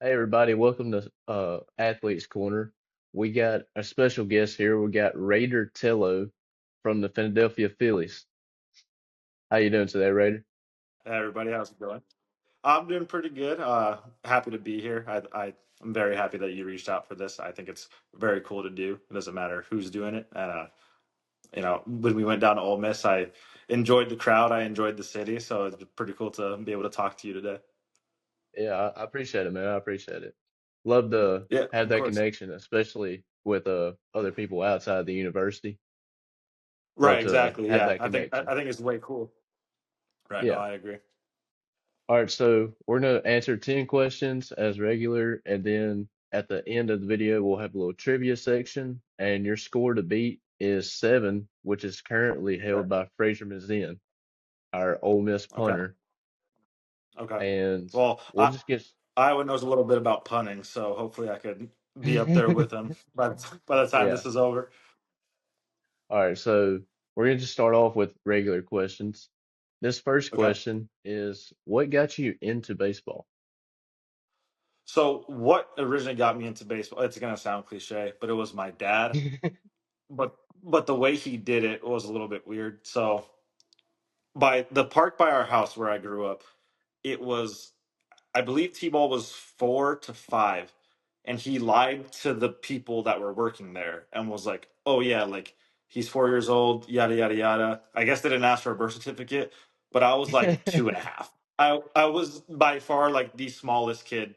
Hey everybody, welcome to Athletes Corner. We got a special guest here. We got Raider Tello from the Philadelphia Phillies. How you doing today, Raider? Hey everybody, how's it going? I'm doing pretty good. Happy to be here. I'm very happy that you reached out for this. I think it's very cool to do. It doesn't matter who's doing it. And when we went down to Ole Miss, I enjoyed the crowd. I enjoyed the city. So it's pretty cool to be able to talk to you today. Yeah, I appreciate it, man. I appreciate it. Love to Yeah, have of that course. connection, especially with other people outside the university. Love Right, to exactly. have Yeah, that I connection. think it's way cool. Right. No, Yeah. I agree. All right, so we're gonna answer 10 questions as regular, and then at the end of the video, we'll have a little trivia section, and your score to beat is 7, which is currently Right. held by Fraser Mizzen, our Ole Miss Okay. punter. Okay. And Well, we'll just get Iowa knows a little bit about punting, so hopefully I could be up there with them by the time yeah. this is over. All right, so we're gonna just start off with regular questions. This first Okay. question is, what got you into baseball? So what originally got me into baseball? It's gonna sound cliche, but it was my dad. But the way he did it was a little bit weird. So by the park by our house where I grew up, it was I believe T-ball was 4 to 5, and he lied to the people that were working there and was like, "Oh yeah, like he's 4 years old, yada yada yada." I guess they didn't ask for a birth certificate, but I was like two and a half. I was by far like the smallest kid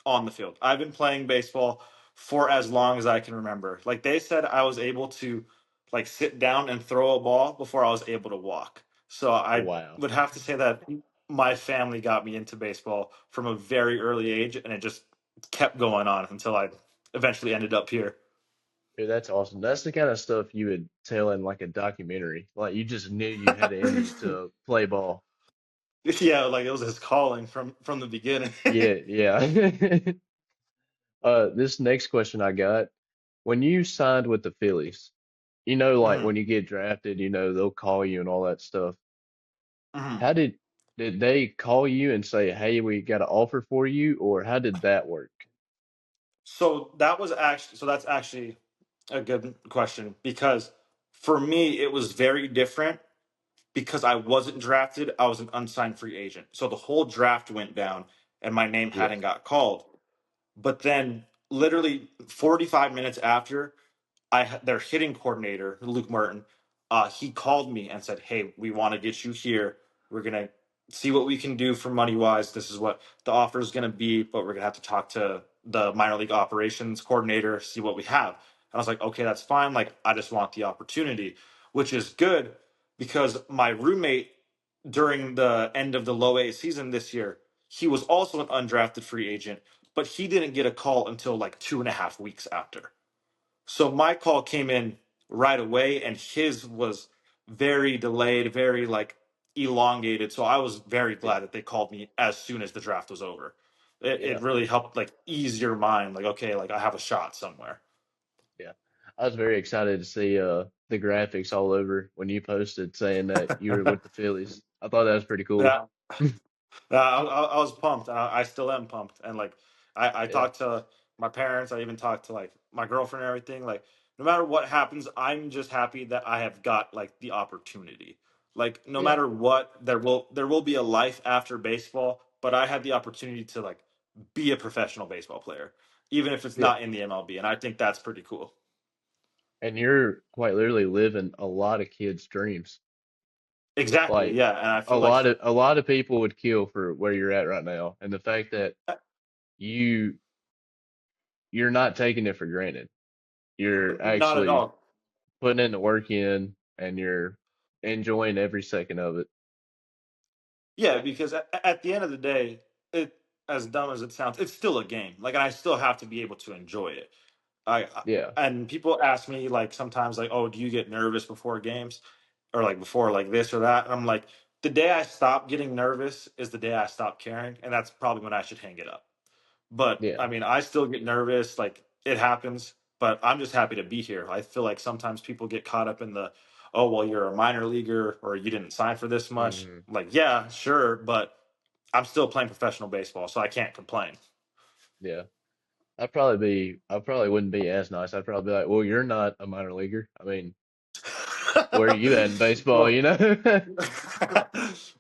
on the field. I've been playing baseball for as long as I can remember. Like they said, I was able to like sit down and throw a ball before I was able to walk. So I Wow. would have to say that my family got me into baseball from a very early age, and it just kept going on until I eventually ended up here. Dude, that's awesome. That's the kind of stuff you would tell in like a documentary. Like you just knew you had it in you to play ball. Yeah, like it was his calling from the beginning. Yeah, yeah. This next question I got, when you signed with the Phillies, like Mhm, when you get drafted, they'll call you and all that stuff. mhm. How did they call you and say, "Hey, we got an offer for you," or how did that work? So that's actually a good question because for me it was very different because I wasn't drafted. I was an unsigned free agent. So the whole draft went down and my name Yeah. hadn't got called. But then literally 45 minutes after, their hitting coordinator, Luke Martin, he called me and said, "Hey, we want to get you here. We're gonna see what we can do for money wise. This is what the offer is gonna be, but we're gonna have to talk to the minor league operations coordinator, see what we have." And I was like, "Okay, that's fine. Like, I just want the opportunity," which is good because my roommate during the end of the low A season this year, he was also an undrafted free agent, but he didn't get a call until like 2.5 weeks after. So my call came in right away, and his was very delayed, very like elongated. So I was very Yeah. glad that they called me as soon as the draft was over. It Yeah. really helped like ease your mind, like okay, like I have a shot somewhere. Yeah. I was very excited to see the graphics all over when you posted saying that you were with the Phillies. I thought that was pretty cool. Yeah, I was pumped. I still am pumped, and like I Yeah. talked to my parents. I even talked to like my girlfriend and everything. Like no matter what happens, I'm just happy that I have got like the opportunity. Like no Yeah. matter what, there will be a life after baseball, but I had the opportunity to like be a professional baseball player, even if it's Yeah. not in the MLB, and I think that's pretty cool. And you're quite literally living a lot of kids' dreams. Exactly, Like yeah, and I feel like a lot of people would kill for where you're at right now. And the fact that you you're not taking it for granted. You're not at actually all. putting in the work in and you're enjoying every second of it. Yeah, because at the end of the day, it as dumb as it sounds, it's still a game. Like, and I still have to be able to enjoy it. I Yeah. and people ask me like sometimes like, "Oh, do you get nervous before games, or like before like this or that?" And I'm like, the day I stop getting nervous is the day I stop caring, and that's probably when I should hang it up. But Yeah. I mean, I still get nervous. Like it happens, but I'm just happy to be here. I feel like sometimes people get caught up in the, oh, well, you're a minor leaguer or you didn't sign for this much. Like, yeah, sure, but I'm still playing professional baseball, so I can't complain. Yeah. I probably wouldn't be as nice. I'd probably be like, well, you're not a minor leaguer. I mean, where are you at in baseball, well, you know?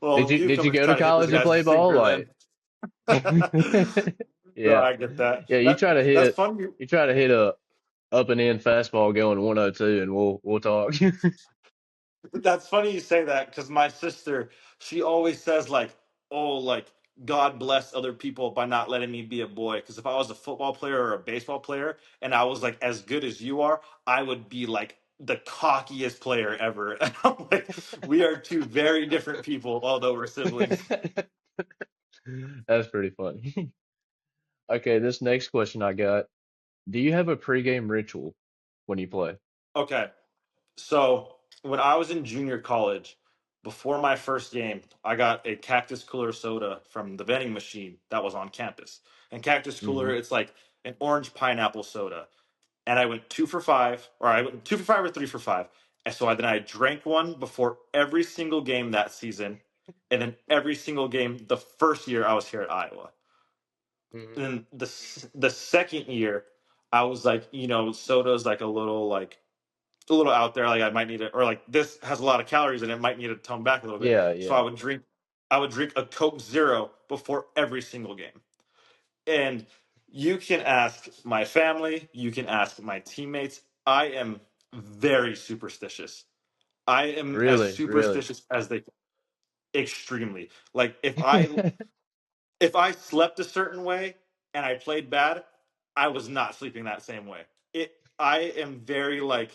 well, Did you newcomers go to try to hit those college and guys with play a ball? sinker then. Like, No, yeah. I get that. Yeah, That's funny. you try to hit a up and in fastball going 102 and we'll talk. That's funny you say that because my sister, she always says like, "Oh, like God bless other people by not letting me be a boy." Because if I was a football player or a baseball player and I was like as good as you are, I would be like the cockiest player ever. And I'm like, we are two very different people, although we're siblings. That's pretty funny. Okay, this next question I got. Do you have a pregame ritual when you play? Okay, so when I was in junior college, before my first game, I got a Cactus Cooler soda from the vending machine that was on campus. And Cactus Hmm. Cooler, it's like an orange pineapple soda. And I went 2 for 5, or I went 2 for 5 or 3 for 5. And so then I drank one before every single game that season, and then every single game the first year I was here at Iowa. Hmm. And then the second year, I was like, soda is like a little out there. Like I might need it, or like this has a lot of calories and it might need to tone back a little bit. Yeah, So yeah. I would drink a Coke Zero before every single game. And you can ask my family, you can ask my teammates. I am very superstitious. I am as Really, really. superstitious as they extremely. Like if I slept a certain way and I played bad, I was not sleeping that same way. It I am very like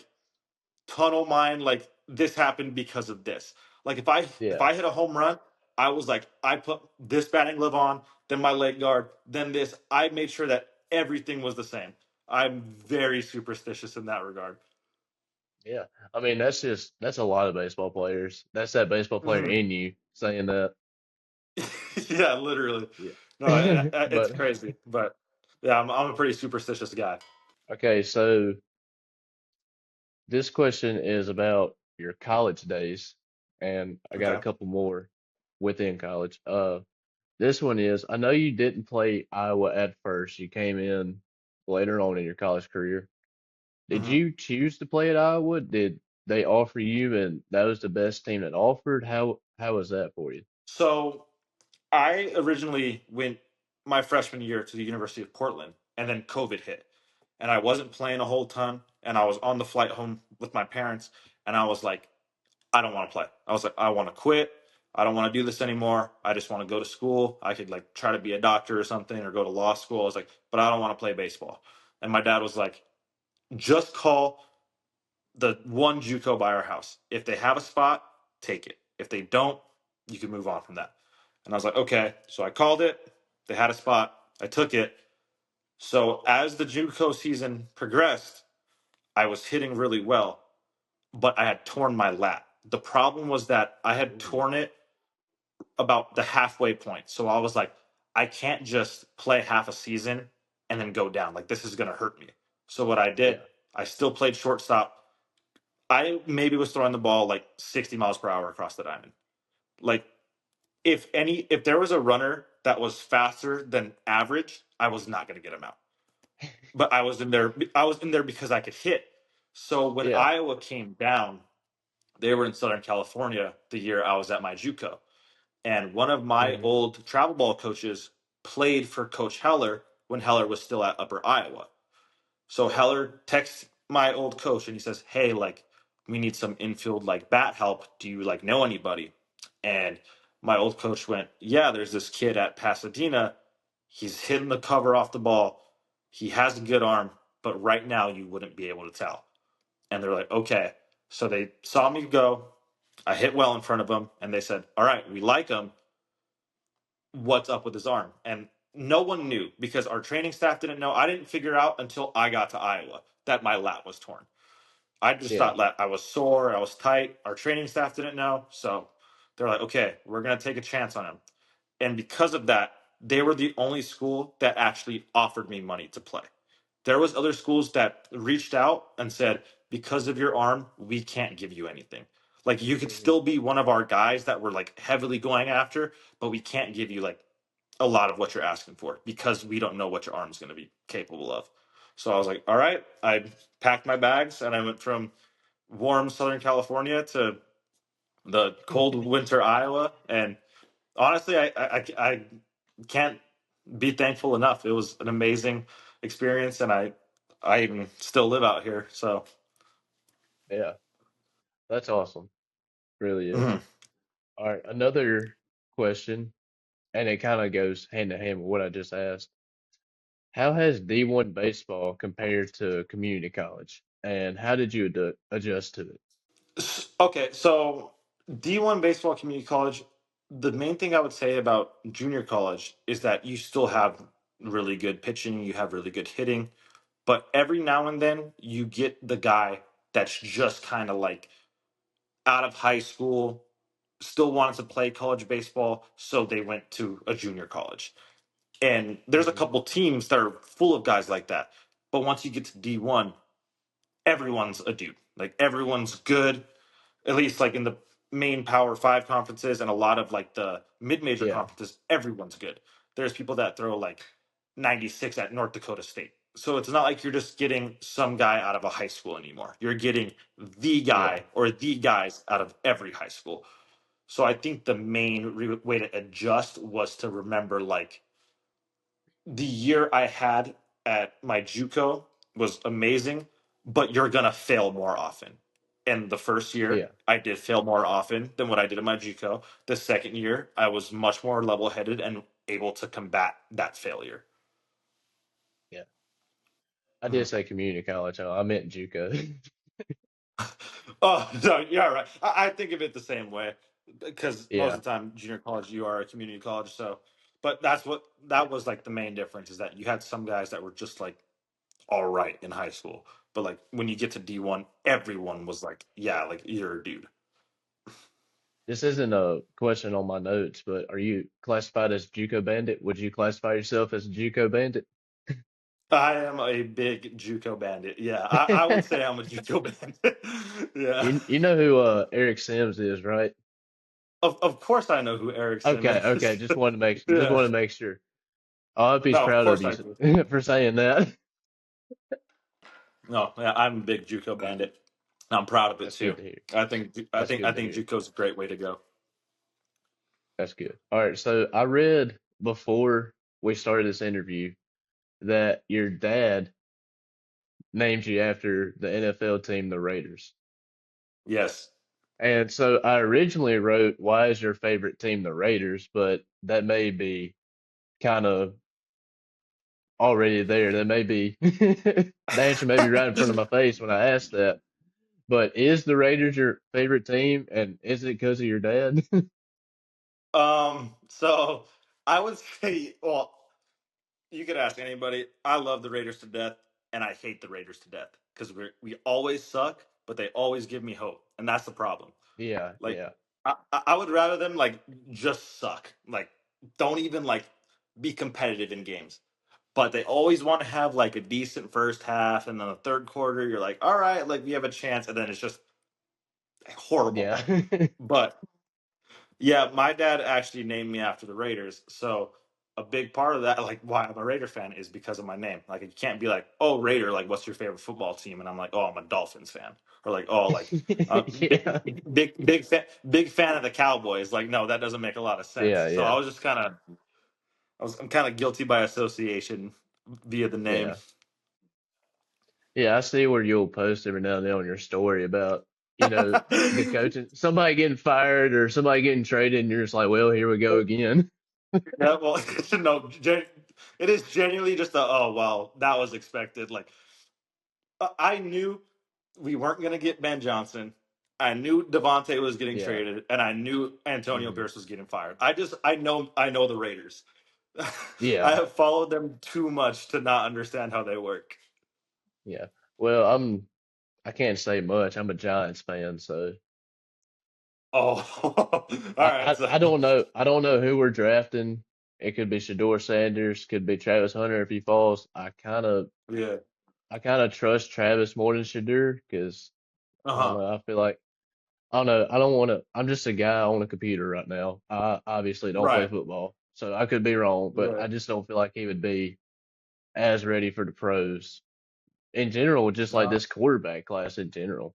tunnel mind, like this happened because of this. Like if Yeah, I hit a home run, I was like, I put this batting glove on, then my leg guard, then this. I made sure that everything was the same. I'm very superstitious in that regard. yeah. I mean, that's a lot of baseball players. That's that baseball player Mhm. in you saying that. Yeah, literally. Yeah. No, it's But crazy, but yeah, I'm a pretty superstitious guy. okay, so this question is about your college days, and I got a Okay. couple more within college. This one is, I know you didn't play Iowa at first. You came in later on in your college career. Did hmm you choose to play at Iowa? Did they offer you and that was the best team that offered? How was that for you? So I originally went my freshman year to the University of Portland, and then COVID hit, and I wasn't playing a whole ton, and I was on the flight home with my parents, and I was like, I don't want to play. I was like, I want to quit. I don't want to do this anymore. I just want to go to school. I could like try to be a doctor or something or go to law school. I was like, but I don't want to play baseball. And my dad was like, just call the one JUCO by our house. If they have a spot, take it. If they don't, you can move on from that. And I was like, okay. So I called it. They had a spot. I took it. So as the JUCO season progressed, I was hitting really well, but I had torn my lat. The problem was that I had Ooh, torn it about the halfway point. So I was like, I can't just play half a season and then go down. Like this is gonna hurt me. So what I did, yeah. I still played shortstop. I maybe was throwing the ball like 60 miles per hour across the diamond. Like if there was a runner that was faster than average, I was not going to get him out. But I was in there because I could hit. So when Yeah. Iowa came down, they were in Southern California the year I was at my JUCO. And one of my Hmm. old travel ball coaches played for Coach Heller when Heller was still at Upper Iowa. So Heller texts my old coach and he says, "Hey, like we need some infield like bat help. Do you like know anybody?" And my old coach went, "Yeah, there's this kid at Pasadena. He's hitting the cover off the ball. He has a good arm, but right now you wouldn't be able to tell." And they're like, "Okay." So they saw me go. I hit well in front of them, and they said, "All right, we like him. What's up with his arm?" And no one knew because our training staff didn't know. I didn't figure out until I got to Iowa that my lat was torn. I just Yeah. thought that I was sore, I was tight. Our training staff didn't know. So they're like, okay, we're going to take a chance on him. And because of that, they were the only school that actually offered me money to play. There was other schools that reached out and said, because of your arm, we can't give you anything. Like you could Hmm. still be one of our guys that we're like heavily going after, but we can't give you like a lot of what you're asking for because we don't know what your arm's going to be capable of. So I was like, all right. I packed my bags and I went from warm Southern California to the cold winter Iowa. And honestly, I can't be thankful enough. It was an amazing experience, and I even still live out here. So Yeah, that's awesome. Really is. mhm. All right, another question, and it kind of goes hand to hand with what I just asked. How has D1 baseball compared to community college, and how did you adjust to it? Okay, so D1 baseball community college, the main thing I would say about junior college is that you still have really good pitching, you have really good hitting, but every now and then you get the guy that's just kind of like out of high school, still wanted to play college baseball, so they went to a junior college. And there's a Hmm. couple teams that are full of guys like that. But once you get to D1, everyone's a dude. Like everyone's good, at least like in the main Power Five conferences and a lot of like the mid-major Yeah, conferences, everyone's good. There's people that throw like 96 at North Dakota State. So it's not like you're just getting some guy out of a high school anymore. You're getting the yeah, guy or the guys out of every high school. So I think the main way to adjust was to remember like the year I had at my JUCO was amazing, but you're gonna fail more often. And the first year, yeah, I did fail more often than what I did at my JUCO. The second year, I was much more level-headed and able to combat that failure. yeah. I did Mhm. say community college. I meant JUCO. Oh no, yeah, right. I think of it the same way because most Yeah, of the time, junior college, you are a community college. So, but that's what that was like the main difference is that you had some guys that were just like all right in high school. But like when you get to D1, everyone was like, yeah, like you're a dude. this isn't a question on my notes, but are you classified as JUCO bandit? Would you classify yourself as a JUCO bandit? I am a big JUCO bandit. Yeah, I would say I'm a JUCO bandit. Yeah. You know who Eric Sims is, right? Of course I know who Eric Sim Okay, okay. is. Just Yeah. want to make sure. I hope he's No, of proud of course you I do. for saying that. No, yeah, I'm a big JUCO bandit. I'm proud of it That's good too. to hear. That's I good to think hear. JUCO's a great way to go. That's good. All right, so I read before we started this interview that your dad named you after the NFL team, the Raiders. Yes. And so I originally wrote, why is your favorite team the Raiders? But that may be kind of already there. That may be the answer may be right in front of my face when I asked that. But is the Raiders your favorite team? And is it because of your dad? So I would say, well, you could ask anybody. I love the Raiders to death, and I hate the Raiders to death because we always suck, but they always give me hope, and that's the problem. Yeah, Like, yeah, I would rather them like just suck, like don't even like be competitive in games. But they always want to have like a decent first half, and then the third quarter, you're like, all right, like we have a chance, and then it's just horrible. yeah. But yeah, my dad actually named me after the Raiders. So a big part of that, like why I'm a Raider fan, is because of my name. Like you can't be like, oh Raider, like what's your favorite football team? And I'm like, oh, I'm a Dolphins fan, or like, oh, like Yeah, big fan of the Cowboys. Like no, that doesn't make a lot of sense. yeah, So yeah, I'm kind of guilty by association via the name. yeah. Yeah, I see where you'll post every now and then on your story about, the coaching, somebody getting fired or somebody getting traded, and you're just like, well, here we go again. Yeah, well, no, it is genuinely just a oh well, that was expected. Like I knew we weren't going to get Ben Johnson. I knew Devontae was getting Yeah. traded, and I knew Antonio Hmm. Pierce was getting fired. I know the Raiders. I Yeah, have followed them too much to not understand how they work. yeah. Well, I can't say much. I'm a Giants fan, so Oh, all right. So I don't know who we're drafting. It could be Shador Sanders, could be Travis Hunter if he falls. yeah. I kind of trust Travis more than Shador because Uh I don't huh. know. I feel like I don't know. I don't want to. I'm just a guy on a computer right now. I obviously don't play Right. football, So I could be wrong, but Right. I just don't feel like he would be as ready for the pros in general, just like No. this quarterback class in general.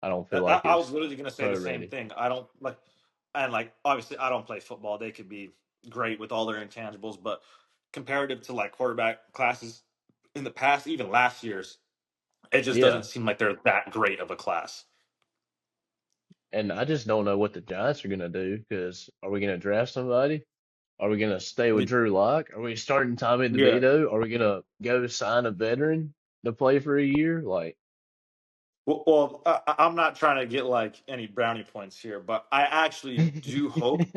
I don't feel like I was it's literally gonna say pro the same ready. thing. I don't like, and like obviously I don't play football. They could be great with all their intangibles, but comparative to like quarterback classes in the past, even last year's, it just Yeah. doesn't seem like they're that great of a class. And I just don't know what the Giants are gonna do because are we gonna draft somebody? Are we gonna stay with Drew Lock? Are we starting Tommy Yeah. DeVito? Are we gonna go sign a veteran to play for a year? Like, I'm not trying to get like any brownie points here, but I actually do hope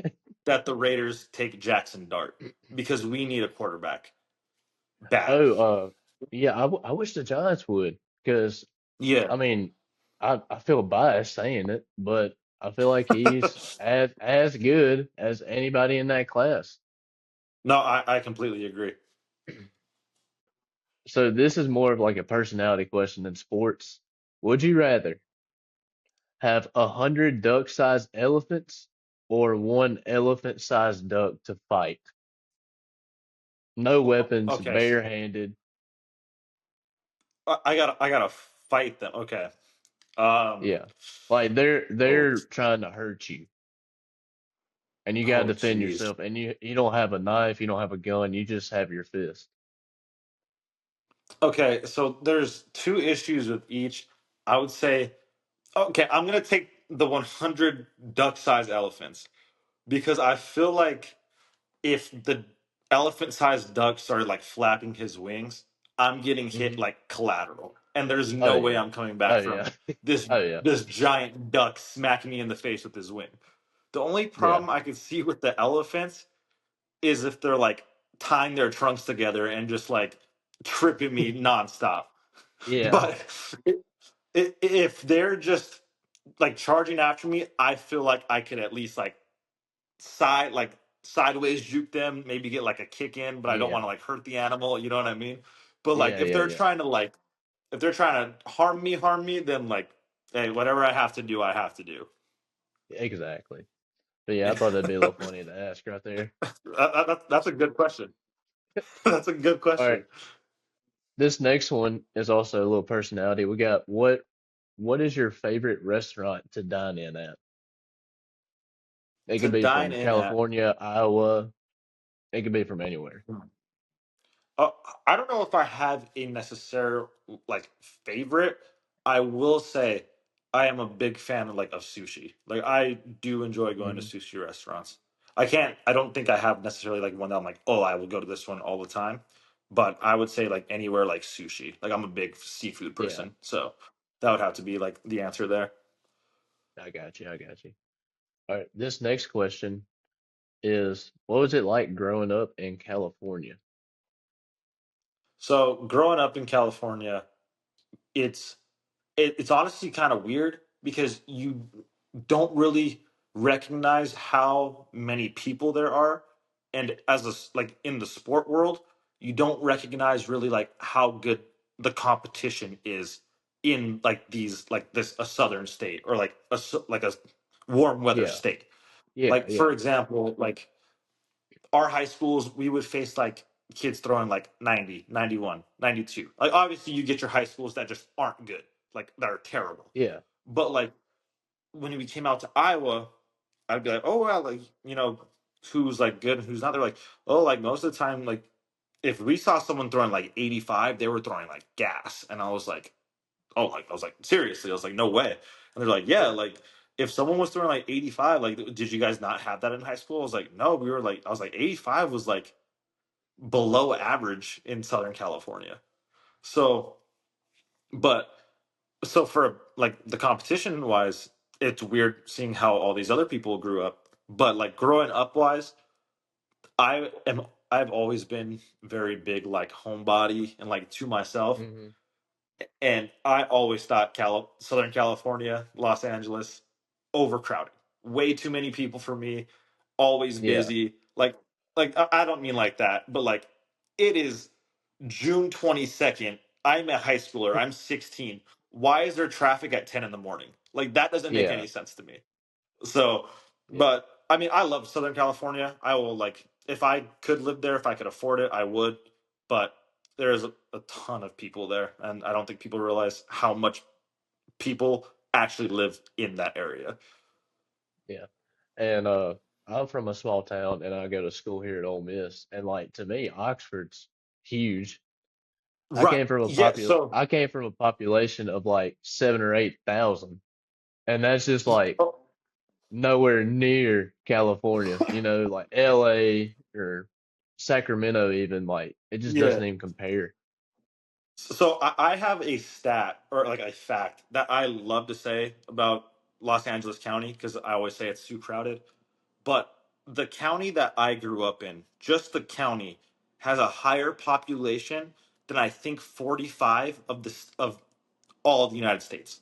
that the Raiders take Jackson Dart because we need a quarterback bad. oh, yeah, I wish the Giants would because Yeah. I mean, I feel biased saying it, but I feel like he's as good as anybody in that class. No, I completely agree. So this is more of like a personality question than sports. Would you rather have 100 duck-sized elephants or one elephant-sized duck to fight? No weapons, Okay, barehanded. I gotta fight them. Okay. Um. Yeah. Like Oh. they're trying to hurt you and you got to Oh. defend Jeez. yourself and you don't have a knife, you don't have a gun, you just have your fist. Okay. So there's two issues with each. I would say. Okay, I'm gonna take the 100 duck-sized elephants because I feel like if the elephant-sized duck started like flapping his wings, I'm getting hit Hmm. like collateral, and there's Oh no way yeah. I'm coming Oh back from yeah. this Oh yeah. this giant duck smacking me in the face with his wing. The only Yeah. problem I could see with the elephants is if they're like tying their trunks together and just like tripping me nonstop. Yeah. But if they're just like charging after me, I feel like I could at least like sideways juke them, maybe get like a kick in, but I don't Yeah. want to like hurt the animal, you know what I mean? But like Yeah, if yeah, they're yeah. trying to like if they're trying to harm me, then like hey, whatever I have to do, I have to do. Exactly. But yeah, I thought that'd be a little funny to ask right there. That's a good question. That's a good All right. question. This next one is also a little personality. We got what is your favorite restaurant to dine in at? It To could be dine from in at. California, Iowa. It could be from anywhere. Uh, I don't know if I have a necessary like favorite. I will say I am a big fan of of sushi. Like I do enjoy going to Hmm. sushi restaurants. I don't think I have necessarily like one that I'm like, oh, I will go to this one all the time. But I would say like anywhere like sushi. Like I'm a big seafood Yeah, person, so that would have to be like the answer there. I got you. I got you. All right. This next question is what was it like growing up in California? So growing up in California, it's it's honestly kind of weird because you don't really recognize how many people there are, and as like in the sport world, you don't recognize really like how good the competition is in like these like this a southern state or like like a warm weather Yeah. state. Yeah, Like for yeah. example, like our high schools, we would face like kids throwing like 90, 91, 92. Like obviously you get your high schools that just aren't good, like that are terrible. Yeah. But like when we came out to Iowa, I'd be like, oh well, like who's like good and who's not. They're like, oh, like most of the time, like if we saw someone throwing like 85, they were throwing like gas, and I was like, oh, like I was like seriously, I was like, no way. And they're like, yeah, like if someone was throwing like 85, like did you guys not have that in high school? I was like, no, we were like, I was like 85 was like below average in Southern California. So, but so for like the competition wise, it's weird seeing how all these other people grew up. But like growing up wise, I've always been very big like homebody and like to myself. Hmm. And I always thought Southern California, Los Angeles, overcrowded. Way too many people for me. Always Yeah. busy. I don't mean like that, but like it is June 22nd. I'm a high schooler. I'm 16. Why is there traffic at 10 in the morning? Like that doesn't make Yeah. any sense to me. So, Yeah. but I mean, I love Southern California. I will like if I could live there, if I could afford it, I would. But there's a ton of people there, and I don't think people realize how much people actually live in that area. Yeah. And I'm from a small town and I go to school here at Ole Miss. And like to me, Oxford's huge. Right. Yeah. So, I came from a population of like 7 or 8 thousand. And that's just like oh, nowhere near California, you know, like LA or Sacramento even, like it just yeah. doesn't even compare. So I have a stat or like a fact that I love to say about Los Angeles County because I always say it's too crowded. But the county that I grew up in, just the county, has a higher population than I think 45 of all of the United States.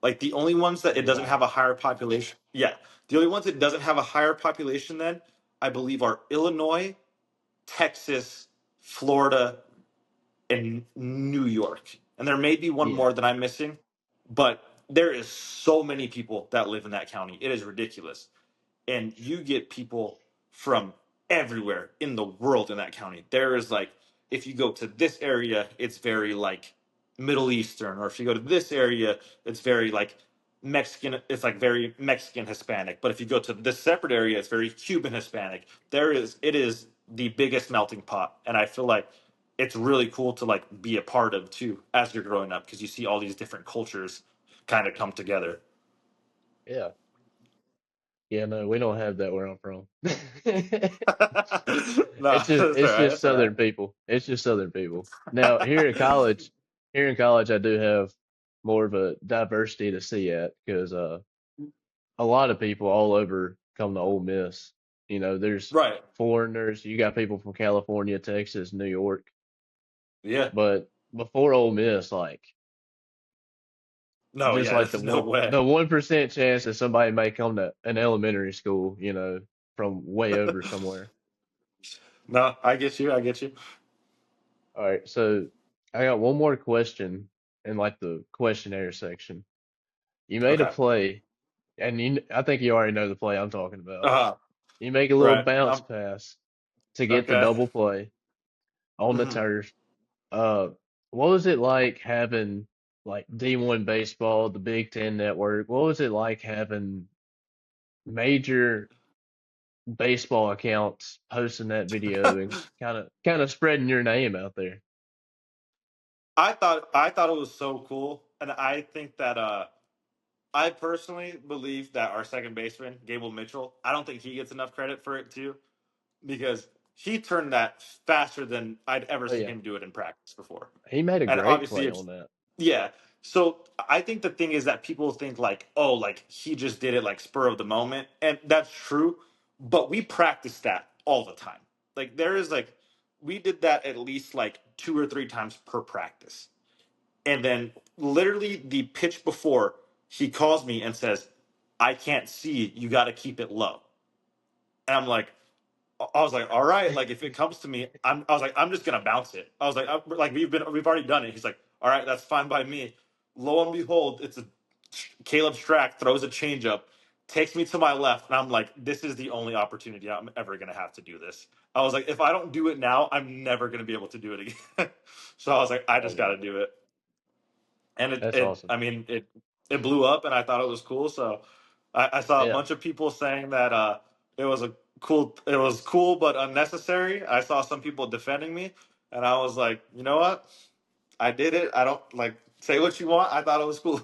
Like the only ones that it doesn't have Wow. a higher population, yeah, the only ones it doesn't have a higher population than I believe are Illinois, Texas, Florida, and New York. And there may be one Yeah. more that I'm missing, but there is so many people that live in that county. It is ridiculous. And you get people from everywhere in the world in that county. There is like, if you go to this area, it's very like Middle Eastern, or if you go to this area, it's very like Mexican. It's like very Mexican Hispanic. But if you go to this separate area, it's very Cuban Hispanic. It is the biggest melting pot, and I feel like it's really cool to like be a part of too as you're growing up because you see all these different cultures kind of come together. Yeah. Yeah, no, we don't have that where I'm from. No, that's all It's right. just That's all right. Southern people. It's just Southern people. Now here in college I do have more of a diversity to see at because a lot of people all over come to Ole Miss. You know, there's Right. foreigners, you got people from California, Texas, New York, Yeah. but before Ole Miss, like No, just yeah, like there's no way. the 1% chance that somebody may come to an elementary school, you know, from way over somewhere. No, I get you. I get you. All right, so I got one more question in like the questionnaire section. You made a Okay. play, and I think you already know the play I'm talking about. Uh, You make a little right. bounce pass to get the Okay. double play on the Mhm. turf. Uh, what was it like having like D1 baseball, the Big Ten network? What was it like having major baseball accounts posting that video and kind of spreading your name out there? I thought it was so cool, and I think that I personally believe that our second baseman Gable Mitchell. I don't think he gets enough credit for it too because he turned that faster than I'd ever Oh seen yeah, him do it in practice before. he made a And great obviously, play it's on that. yeah. So I think the thing is that people think like, oh, like he just did it like spur of the moment, and that's true. But we practice that all the time. Like there is like we did that at least like 2 or 3 times per practice, and then literally the pitch before he calls me and says, "I can't see. You got to keep it low." And I was like, all right, like if it comes to me, I was like, I'm just gonna bounce it. I was like we've already done it. He's like, all right, that's fine by me. Lo and behold, it's a Caleb Strack throws a changeup, takes me to my left, and I'm like, this is the only opportunity I'm ever gonna have to do this. I was like, if I don't do it now, I'm never gonna be able to do it again. So I was like, I Oh just got to wow, do it, and that's awesome. I mean, it blew up, and I thought it was cool. So I saw a Yeah, bunch of people saying that it was cool but unnecessary. I saw some people defending me, and I was like, you know what? I did it. I don't like say what you want. I thought it was cool,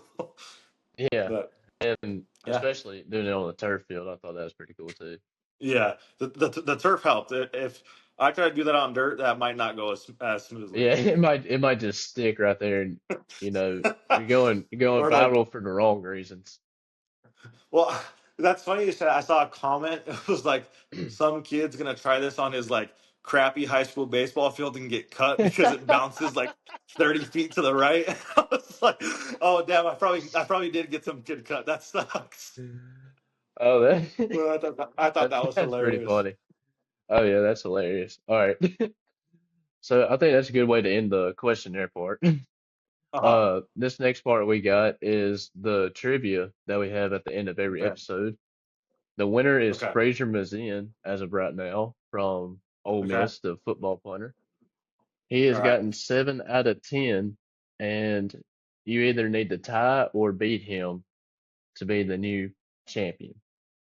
yeah, but and yeah, especially doing it on the turf field, I thought that was pretty cool too. yeah. The turf helped. If I tried to do that on dirt, that might not go as smoothly. Yeah, it might just stick right there, and you know you're going Or like viral for the wrong reasons. well, that's funny you said. I saw a comment. It was like some kid's gonna try this on his like crappy high school baseball field and get cut because it bounces like 30 feet to the right. I was like, oh damn, I probably did get some kid cut. That sucks. Oh, Well, I thought that was that's pretty hilarious. funny. Oh yeah, that's hilarious. All right. So I think that's a good way to end the questionnaire part. Uh huh. This next part we got is the trivia that we have at the end of every Okay. episode. The winner is Okay. Fraser Mazin as of right now from Ole Okay. Miss, the football punter. He All has right. gotten 7 out of 10, and you either need to tie or beat him to be the new champion.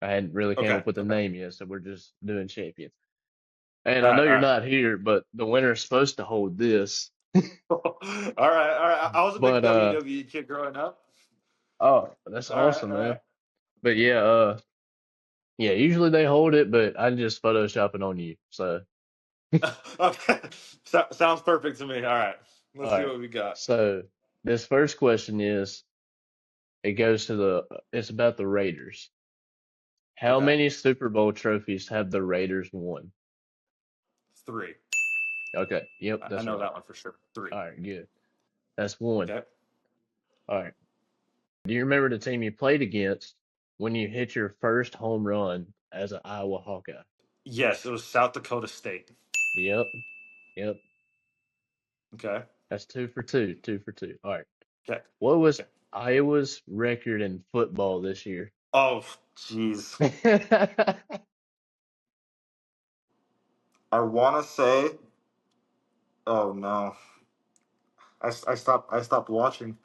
I hadn't really came Okay. up with a Okay. name yet, so we're just doing champion. And All I right. know you're All not here, but the winner is supposed to hold this. right. All right. All right. I was a big But WWE kid growing up. oh, that's All right. awesome, All right. man. But yeah, yeah, usually they hold it, but I'm just photoshopping on you. So Okay. Sounds perfect to me. All right. all Let's see right. what we got. So this first question is it goes to it's about the Raiders. How Okay. many Super Bowl trophies have the Raiders won? 3. Okay, yep, I that's know right. that one for sure. 3. All right, good. That's one. Okay. All right. Do you remember the team you played against when you hit your first home run as an Iowa Hawkeye? Yes, it was South Dakota State. Yep, yep. Okay. That's two for two, 2 for 2. All right. Okay. What was Okay. Iowa's record in football this year? Oh, jeez. I want to say. Oh no. I stopped watching.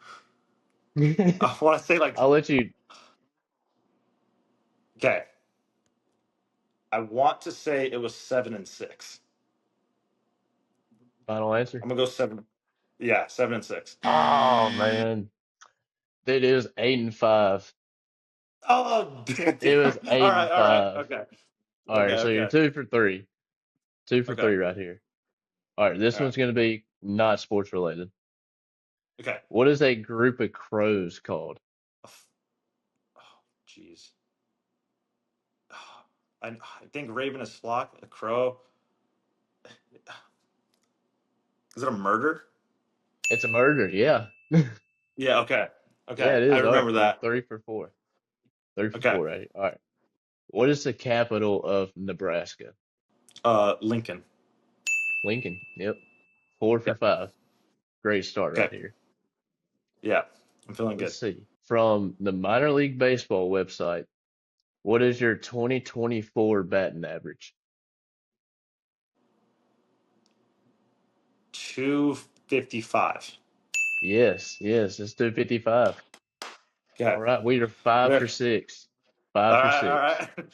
I want to say like. I'll let you Okay. I want to say it was 7-6. final answer. I'm gonna go 7. Yeah, 7-6. Oh man, it is 8-5. Oh, damn. It was All eight right. and All right. five. Okay. All Okay. right, so you're Okay. 2 for 3, two for Okay. three right here. All right, this All right. one's gonna be not sports related. Okay. What is a group of crows called? Oh, jeez. I think Raven is flock. A crow. Is it a murder? It's a murder. Yeah, Yeah. Okay. yeah, Okay. it I is. All right, remember you're that. 3 for 4. Three for Okay. four, right? All right. What is the capital of Nebraska? Lincoln. Lincoln. Yep. 4 for 5. Great start Okay. right here. Yeah. I'm feeling Let's good. see. From the minor league baseball website, what is your 2024 batting average? 255. Yes, yes, it's 255. Okay. All right, we are five Good. for six. All Five for right. All six. right.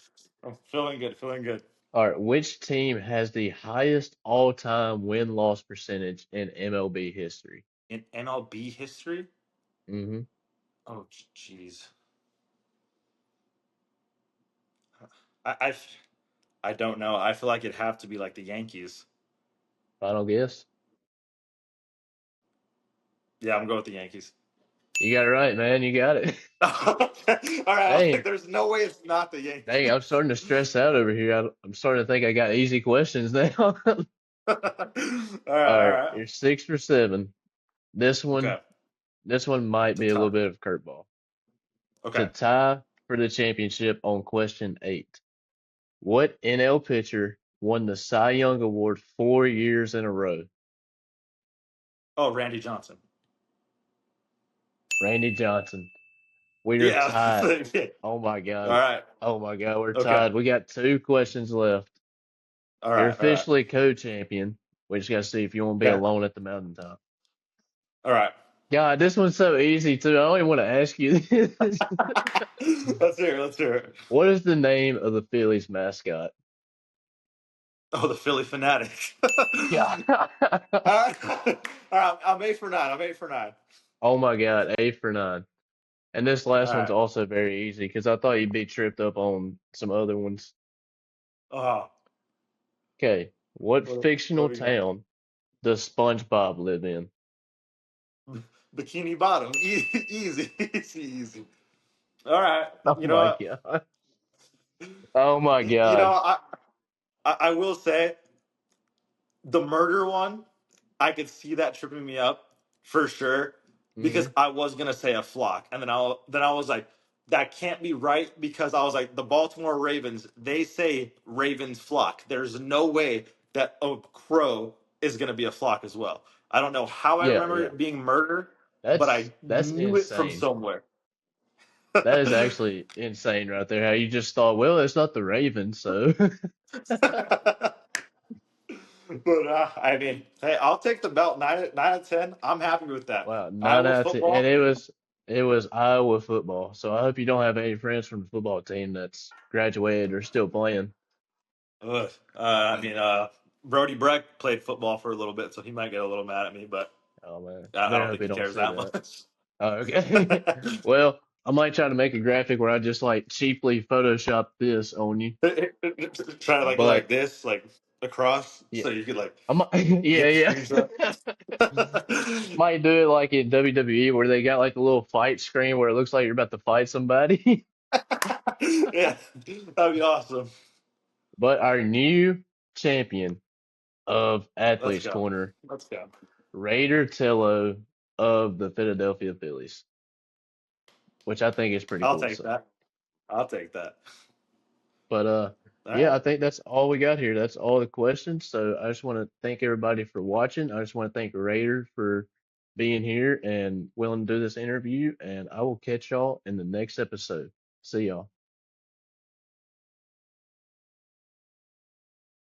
I'm feeling good. Feeling good. All right, which team has the highest all-time win-loss percentage in MLB history? In MLB history? Mm-hmm. Oh, jeez. I, I, I don't know. I feel like it'd have to be like the Yankees. Final guess? Yeah, I'm going with the Yankees. You got it right, man. You got it. All right. I was like, Dang, there's no way it's not the dang, I'm Yankees. starting to stress out over here. I'm starting to think I got easy questions now. All All right. All right, right. you're 6 for 7. This one, Okay. this one might To be a little tie. bit of a curveball. To Okay. tie for the championship on question 8. What NL pitcher won the Cy Young Award 4 years in a row? Oh, Randy Johnson. Randy Johnson. We are Yeah. tied. Yeah. Oh my All God. right. Oh my God, we're Okay. tied. We got 2 questions left. All You're right. All right. officially co-champion. We just got to see if you want to be Okay. alone at the mountaintop. All right. God, this one's so easy too. I don't even want to ask you this. Let's hear it. Let's hear it. What is the name of the Phillies mascot? Oh, the Philly fanatic. Yeah. All right. All right. I'm 8 for 9. I'm 8 for 9. Oh my God, 8 for 9. And this All last one's right. also very easy because I thought you'd be tripped up on some other ones. Oh, Okay, what what fictional do we got? town does SpongeBob live in? Bikini Bottom. Easy, easy, easy. All right. Oh You know my what? God. Oh my You know, God. I will say the murder one, I could see that tripping me up for sure because Hmm. I was gonna say a flock, and then I was like, that can't be right because I was like, the Baltimore Ravens, they say Ravens flock. There's no way that a crow is gonna be a flock as well. I don't know how I Yeah, remember yeah. it being murder, but That's I that's knew it from insane. somewhere. That is actually insane right there. How you just thought, well, it's not the Ravens, so But I mean, hey, I'll take the belt 9 out of 10. I'm happy with that. wow, nine Iowa out of 10. And football. it was Iowa football. So I hope you don't have any friends from the football team that's graduated or still playing. Ugh. I mean, Brody Breck played football for a little bit, so he might get a little mad at me, but Oh man, I I better don't hope think you he don't cares see that that. much. Oh, okay. Well, I might try to make a graphic where I just like cheaply Photoshop this on you. Try to like go like But this, like across, yeah, so you could like I might, get the yeah, screenshot. might do it like in WWE where they got like the little fight screen where it looks like you're about to fight somebody. Yeah, that'd be awesome. But our new champion of Let's Athletes go. Corner, Let's go. Raider Tello of the Philadelphia Phillies, which I think is pretty I'll cool to take say. that. I'll take that. But All yeah, I right. think that's all we got here. That's all the questions. So I just want to thank everybody for watching. I just want to thank Raider for being here and willing to do this interview. And I will catch y'all in the next episode. See y'all.